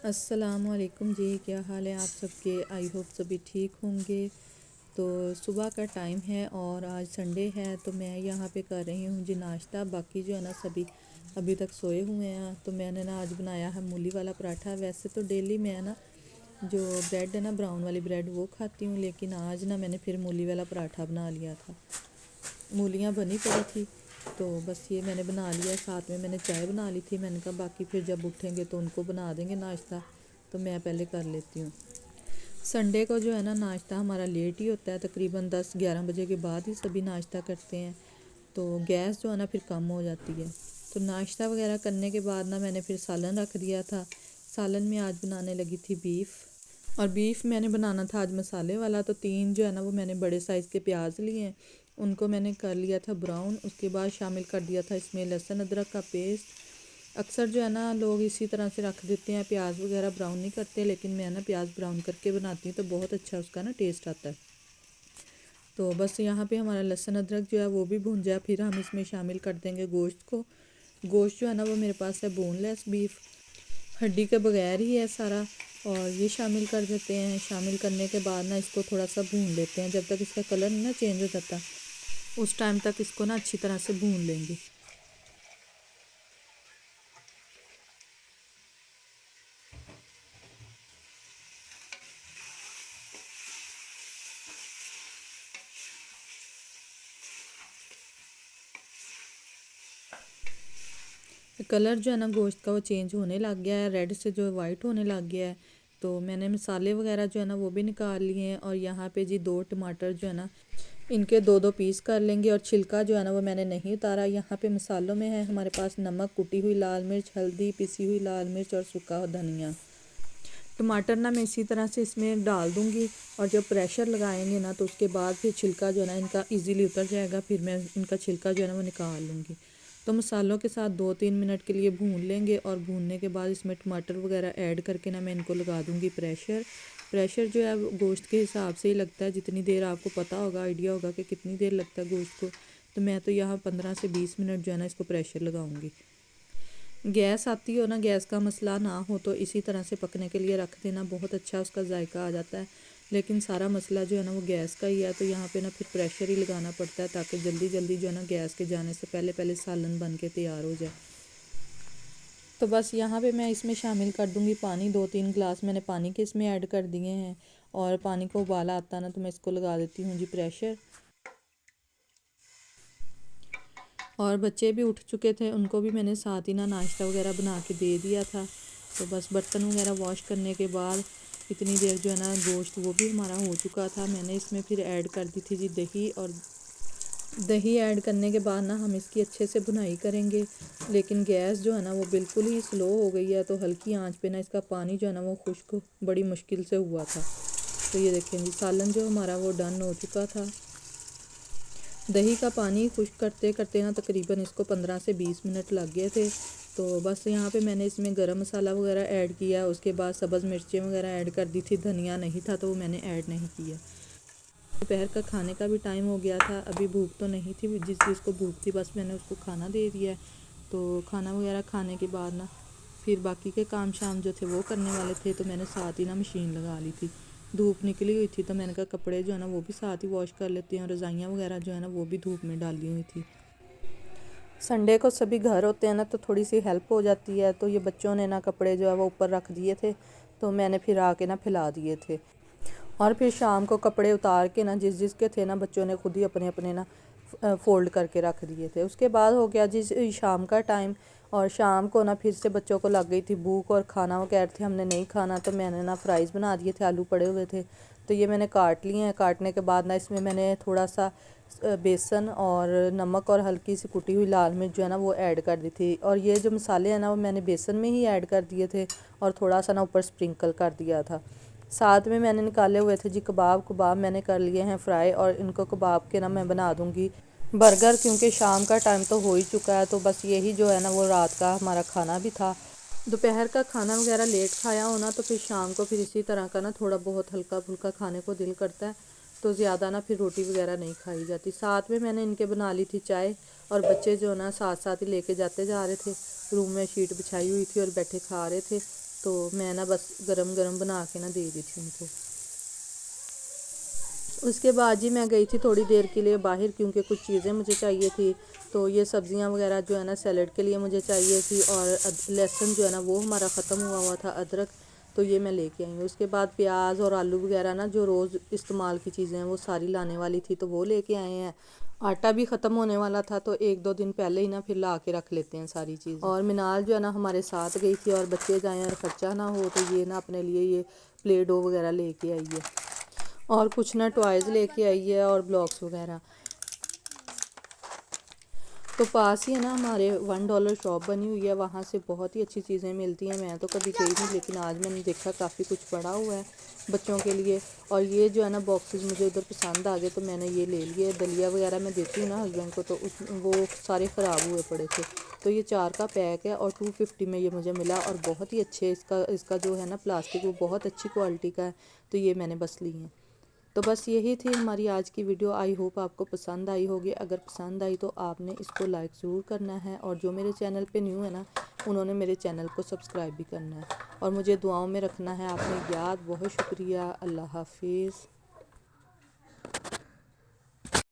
अस्सलामुअलैकुम जी, क्या हाल है आप सबके। आई होप सभी ठीक होंगे। तो सुबह का टाइम है और आज संडे है, तो मैं यहाँ पे कर रही हूँ जी नाश्ता। बाकी जो है ना सभी अभी तक सोए हुए हैं। तो मैंने ना आज बनाया है मूली वाला पराठा। वैसे तो डेली मैं ना जो ब्रेड है ना ब्राउन वाली ब्रेड वो खाती हूँ, लेकिन आज ना मैंने फिर मूली वाला पराठा बना लिया था। मूलियाँ बनी पड़ी थी तो बस ये मैंने बना लिया। साथ में मैंने चाय बना ली थी। मैंने कहा बाकी फिर जब उठेंगे तो उनको बना देंगे नाश्ता, तो मैं पहले कर लेती हूँ। संडे को जो है ना नाश्ता हमारा लेट ही होता है, तकरीबन 10-11 बजे के बाद ही सभी नाश्ता करते हैं, तो गैस जो है ना फिर कम हो जाती है। तो नाश्ता वगैरह करने के बाद ना मैंने फिर सालन रख दिया था। सालन में आज बनाने लगी थी बीफ, और बीफ मैंने बनाना था आज मसाले वाला। तो 3 जो है ना वो मैंने बड़े साइज़ के प्याज लिए हैं, उनको मैंने कर लिया था ब्राउन। उसके बाद शामिल कर दिया था इसमें लहसुन अदरक का पेस्ट। अक्सर जो है ना लोग इसी तरह से रख देते हैं, प्याज वगैरह ब्राउन नहीं करते, लेकिन मैं ना प्याज ब्राउन करके बनाती हूँ तो बहुत अच्छा उसका ना टेस्ट आता है। तो बस यहाँ पे हमारा लहसुन अदरक जो है वो भी भून जाए, फिर हम इसमें शामिल कर देंगे गोश्त को। गोश्त जो है ना वो मेरे पास है बोनलेस बीफ, हड्डी के बगैर ही है सारा। और ये शामिल कर देते हैं। शामिल करने के बाद ना इसको थोड़ा सा भून लेते हैं, जब तक इसका कलर ना चेंज हो जाता उस टाइम तक इसको ना अच्छी तरह से भून लेंगे। कलर जो है ना गोश्त का वो चेंज होने लग गया है, रेड से जो वाइट होने लग गया है। तो मैंने मसाले वगैरह जो है ना वो भी निकाल लिए हैं। और यहाँ पे जी 2 टमाटर जो है ना इनके 2-2 पीस कर लेंगे, और छिलका जो है ना वो मैंने नहीं उतारा। यहाँ पे मसालों में है हमारे पास नमक, कुटी हुई लाल मिर्च, हल्दी, पिसी हुई लाल मिर्च और सूखा धनिया। टमाटर ना मैं इसी तरह से इसमें डाल दूँगी, और जब प्रेशर लगाएंगे ना तो उसके बाद फिर छिलका जो है ना इनका इजीली उतर जाएगा, फिर मैं इनका छिलका जो है ना वो निकाल लूँगी। तो मसालों के साथ 2-3 मिनट के लिए भून लेंगे, और भूनने के बाद इसमें टमाटर वगैरह ऐड करके ना मैं इनको लगा दूँगी प्रेशर। प्रेशर जो है वो गोश्त के हिसाब से ही लगता है, जितनी देर आपको पता होगा, आइडिया होगा कि कितनी देर लगता है गोश्त को। तो मैं तो यहाँ 15 से 20 मिनट जो है ना इसको प्रेशर लगाऊँगी। गैस आती हो ना, गैस का मसला ना हो तो इसी तरह से पकने के लिए रख देना, बहुत अच्छा उसका जायका आ जाता है। लेकिन सारा मसला जो है ना वो गैस का ही है, तो यहाँ पे ना फिर प्रेशर ही लगाना पड़ता है, ताकि जल्दी जल्दी जो है ना गैस के जाने से पहले पहले सालन बन के तैयार हो जाए। तो बस यहाँ पे मैं इसमें शामिल कर दूँगी पानी। 2-3 गिलास मैंने पानी के इसमें ऐड कर दिए हैं, और पानी को उबाला आता ना तो मैं इसको लगा देती हूँ जी प्रेशर। और बच्चे भी उठ चुके थे, उनको भी मैंने साथ ही ना नाश्ता वगैरह बना के दे दिया था। तो बस बर्तन वगैरह वॉश करने के बाद इतनी देर जो है ना गोश्त वो भी हमारा हो चुका था। मैंने इसमें फिर ऐड कर दी थी जी दही, और दही ऐड करने के बाद ना हम इसकी अच्छे से भुनाई करेंगे। लेकिन गैस जो है ना वो बिल्कुल ही स्लो हो गई है, तो हल्की आंच पे ना इसका पानी जो है ना वो खुश्क बड़ी मुश्किल से हुआ था। तो ये देखें जी सालन जो हमारा वो डन हो चुका था। दही का पानी खुश्क करते करते ना तकरीबन इसको 15 से 20 मिनट लग गए थे। तो बस यहाँ पे मैंने इसमें गरम मसाला वगैरह ऐड किया, उसके बाद सब्ज़ मिर्चें वगैरह ऐड कर दी थी। धनिया नहीं था तो वो मैंने ऐड नहीं किया। दोपहर का खाने का भी टाइम हो गया था, अभी भूख तो नहीं थी, जिस जिसको भूख थी बस मैंने उसको खाना दे दिया है। तो खाना वगैरह खाने के बाद ना फिर बाकी के काम शाम जो थे वो करने वाले थे, तो मैंने साथ ही ना मशीन लगा ली थी। धूप निकली हुई थी तो मैंने कहा कपड़े जो है ना वो भी साथ ही वॉश कर लेते हैं, रज़ाइयाँ वगैरह जो है ना वो भी धूप में डाली हुई थी। संडे को सभी घर होते हैं ना तो थोड़ी सी हेल्प हो जाती है। तो ये बच्चों ने ना कपड़े जो है वो ऊपर रख दिए थे, तो मैंने फिर आके ना फैला दिए थे। और फिर शाम को कपड़े उतार के ना जिस जिसके थे ना बच्चों ने खुद ही अपने अपने ना फ़ोल्ड करके रख दिए थे। उसके बाद हो गया जी शाम का टाइम, और शाम को ना फिर से बच्चों को लग गई थी भूख, और खाना वो कह रहे थे हमने नहीं खाना। तो मैंने ना फ्राइज़ बना दिए थे, आलू पड़े हुए थे, तो ये मैंने काट लिए हैं। काटने के बाद ना इसमें मैंने थोड़ा सा बेसन और नमक और हल्की सी कुटी हुई लाल मिर्च जो है ना वो ऐड कर दी थी। और ये जो मसाले हैं ना वो मैंने बेसन में ही ऐड कर दिए थे, और थोड़ा सा ना ऊपर स्प्रिंकल कर दिया था। साथ में मैंने निकाले हुए थे जी कबाब। कबाब मैंने कर लिए हैं फ्राई, और इनको कबाब के ना मैं बना दूँगी बर्गर, क्योंकि शाम का टाइम तो हो ही चुका है। तो बस यही जो है ना वो रात का हमारा खाना भी था। दोपहर का खाना वगैरह लेट खाया होना तो फिर शाम को फिर इसी तरह का ना थोड़ा बहुत हल्का फुल्का खाने को दिल करता है, तो ज़्यादा ना फिर रोटी वगैरह नहीं खाई जाती। साथ में मैंने इनके बना ली थी चाय, और बच्चे जो ना साथ साथ ही लेके जाते जा रहे थे। रूम में शीट बिछाई हुई थी और बैठे खा रहे थे। तो मैं ना बस गरम गरम बना के ना दे दी थी उनको। उसके बाद जी मैं गई थी थोड़ी देर के लिए बाहर, क्योंकि कुछ चीज़ें मुझे चाहिए थी। तो ये सब्ज़ियां वगैरह जो है ना सैलड के लिए मुझे चाहिए थी, और लहसुन जो है ना वो हमारा ख़त्म हुआ हुआ था, अदरक, तो ये मैं लेके आई हूँ। उसके बाद प्याज और आलू वगैरह ना जो रोज़ इस्तेमाल की चीज़ें हैं वो सारी लाने वाली थी, तो वो लेके आए हैं। आटा भी ख़त्म होने वाला था, तो 1-2 दिन पहले ही ना फिर ला के रख लेते हैं सारी चीज़। और मिनाल जो है ना हमारे साथ गई थी, और बच्चे जाएँ और ख़र्चा ना हो, तो ये ना अपने लिए ये प्ले डो वगैरह लेके आई है, और कुछ ना टॉयज़ लेके आई है और ब्लॉक्स वगैरह। तो पास ही है ना हमारे $1 शॉप बनी हुई है, वहाँ से बहुत ही अच्छी चीज़ें मिलती हैं। मैं तो कभी गई नहीं, लेकिन आज मैंने देखा काफ़ी कुछ पड़ा हुआ है बच्चों के लिए। और ये जो है ना बॉक्सेस मुझे उधर पसंद आ गए, तो मैंने ये ले लिए। दलिया वगैरह मैं देती हूँ ना हस्बैंड को, तो उस वो सारे ख़राब हुए पड़े थे। तो ये 4 का पैक है और 250 में ये मुझे मिला, और बहुत ही अच्छे इसका जो है ना प्लास्टिक वो बहुत अच्छी क्वालिटी का है। तो ये मैंने बस ली हैं। तो बस यही थी हमारी आज की वीडियो। आई होप आपको पसंद आई होगी। अगर पसंद आई तो आपने इसको लाइक ज़रूर करना है, और जो मेरे चैनल पे न्यू है ना उन्होंने मेरे चैनल को सब्सक्राइब भी करना है, और मुझे दुआओं में रखना है आपने याद। बहुत शुक्रिया। अल्लाह हाफिज़।